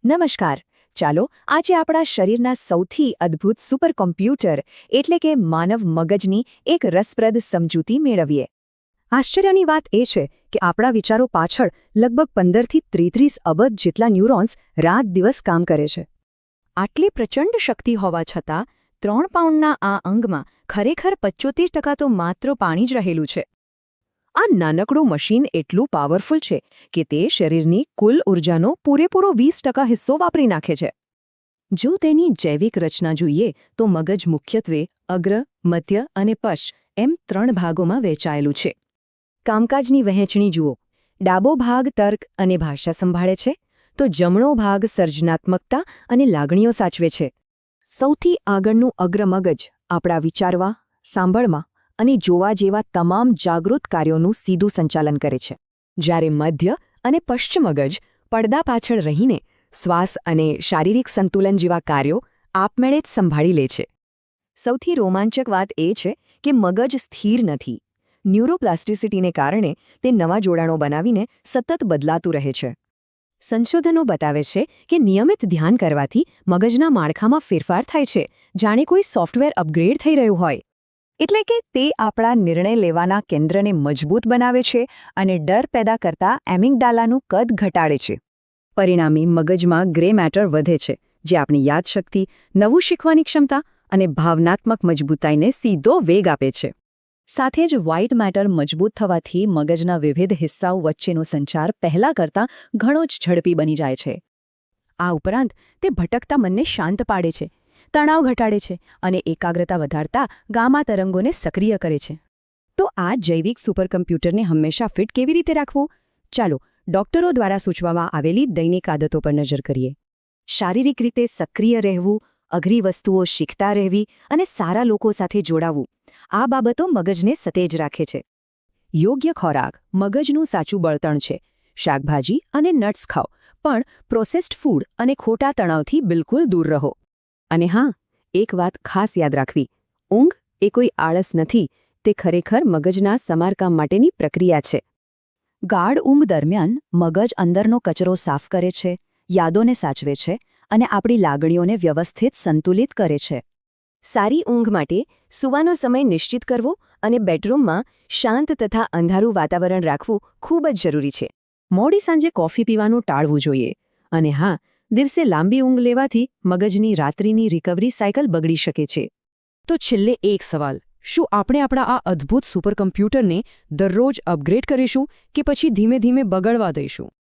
નમસ્કાર. ચાલો આજે આપણા શરીરના સૌથી અદ્ભુત સુપર કોમ્પ્યુટર એટલે કે માનવ મગજની એક રસપ્રદ સમજૂતી મેળવીએ. આશ્ચર્યની વાત એ છે કે આપણા વિચારો પાછળ લગભગ 15થી 33 અબજ જેટલા ન્યુરોન્સ રાત દિવસ કામ કરે છે. આટલી પ્રચંડ શક્તિ હોવા છતાં 3 પાઉન્ડના આ અંગમાં ખરેખર 75% તો માત્ર પાણી જ રહેલું છે. આ નાનકડું મશીન એટલું પાવરફુલ છે કે તે શરીરની કુલ ઊર્જાનો પૂરેપૂરો 20% હિસ્સો વાપરી નાખે છે. જો તેની જૈવિક રચના જોઈએ તો મગજ મુખ્યત્વે અગ્ર, મધ્ય અને પશ એમ 3 ભાગોમાં વહેંચાયેલું છે. કામકાજની વહેંચણી જુઓ. ડાબો ભાગ તર્ક અને ભાષા સંભાળે છે, તો જમણો ભાગ સર્જનાત્મકતા અને લાગણીઓ સાચવે છે. સૌથી આગળનું અગ્ર મગજ આપણા વિચારવા, સાંભળવા અને જોવા જેવા તમામ જાગૃત કાર્યોનું સીધું સંચાલન કરે છે, જ્યારે મધ્ય અને પશ્ચિમ મગજ પડદા પાછળ રહીને શ્વાસ અને શારીરિક સંતુલન જેવા કાર્યો આપમેળે જ સંભાળી લે છે. સૌથી રોમાંચક વાત એ છે કે મગજ સ્થિર નથી. ન્યુરોપ્લાસ્ટિસિટીને કારણે તે નવા જોડાણો બનાવીને સતત બદલાતું રહે છે. સંશોધનો બતાવે છે કે નિયમિત ધ્યાન કરવાથી મગજના માળખામાં ફેરફાર થાય છે, જાણે કોઈ સોફ્ટવેર અપગ્રેડ થઈ રહ્યું હોય. એટલે કે તે આપણા નિર્ણય લેવાના કેન્દ્રને મજબૂત બનાવે છે અને ડર પેદા કરતા એમિગડાલાનું કદ ઘટાડે છે. પરિણામે મગજમાં ગ્રે મેટર વધે છે, જે આપણી યાદશક્તિ, નવું શીખવાની ક્ષમતા અને ભાવનાત્મક મજબૂતાઈને સીધો વેગ આપે છે. સાથે જ વ્હાઇટ મેટર મજબૂત થવાથી મગજના વિવિધ હિસ્સાઓ વચ્ચેનો સંચાર પહેલાં કરતાં ઘણો જ ઝડપી બની જાય છે. આ ઉપરાંત તે ભટકતા મનને શાંત પાડે છે, તણાવ ઘટાડે છે અને એકાગ્રતા વધારતા ગામા તરંગોને સક્રિય કરે છે. તો આ જૈવિક સુપરકમ્પ્યુટરને હંમેશા ફિટ કેવી રીતે રાખવું? ચાલો ડોક્ટરો દ્વારા સૂચવવામાં આવેલી દૈનિક આદતો પર નજર કરીએ. શારીરિક રીતે સક્રિય રહેવું, અઘરી વસ્તુઓ શીખતા રહેવી અને સારા લોકો સાથે જોડાવું, આ બાબતો મગજને સતેજ રાખે છે. યોગ્ય ખોરાક મગજનું સાચું બળતણ છે. શાકભાજી અને નટ્સ ખાઓ, પણ પ્રોસેસ્ડ ફૂડ અને ખોટા તણાવથી બિલકુલ દૂર રહો. અને હા, એક વાત ખાસ યાદ રાખવી: ઊંઘ એ કોઈ આળસ નથી, તે ખરેખર મગજના સમારકામ માટેની પ્રક્રિયા છે. ગાઢ ઊંઘ દરમિયાન મગજ અંદરનો કચરો સાફ કરે છે, યાદોને સાચવે છે અને આપણી લાગણીઓને વ્યવસ્થિત સંતુલિત કરે છે. સારી ઊંઘ માટે સૂવાનો સમય નિશ્ચિત કરવો અને બેડરૂમમાં શાંત તથા અંધારું વાતાવરણ રાખવું ખૂબ જ જરૂરી છે. મોડી સાંજે કોફી પીવાનું ટાળવું જોઈએ. અને હા, દિવસે લાંબી ઊંઘ લેવાથી મગજની રાત્રિની રિકવરી સાયકલ બગડી શકે છે. તો છેલ્લે એક સવાલ: શું આપણે આપણા આ અદ્ભુત સુપરકમ્પ્યુટરને દરરોજ અપગ્રેડ કરીશું કે પછી ધીમે ધીમે બગડવા દઈશું?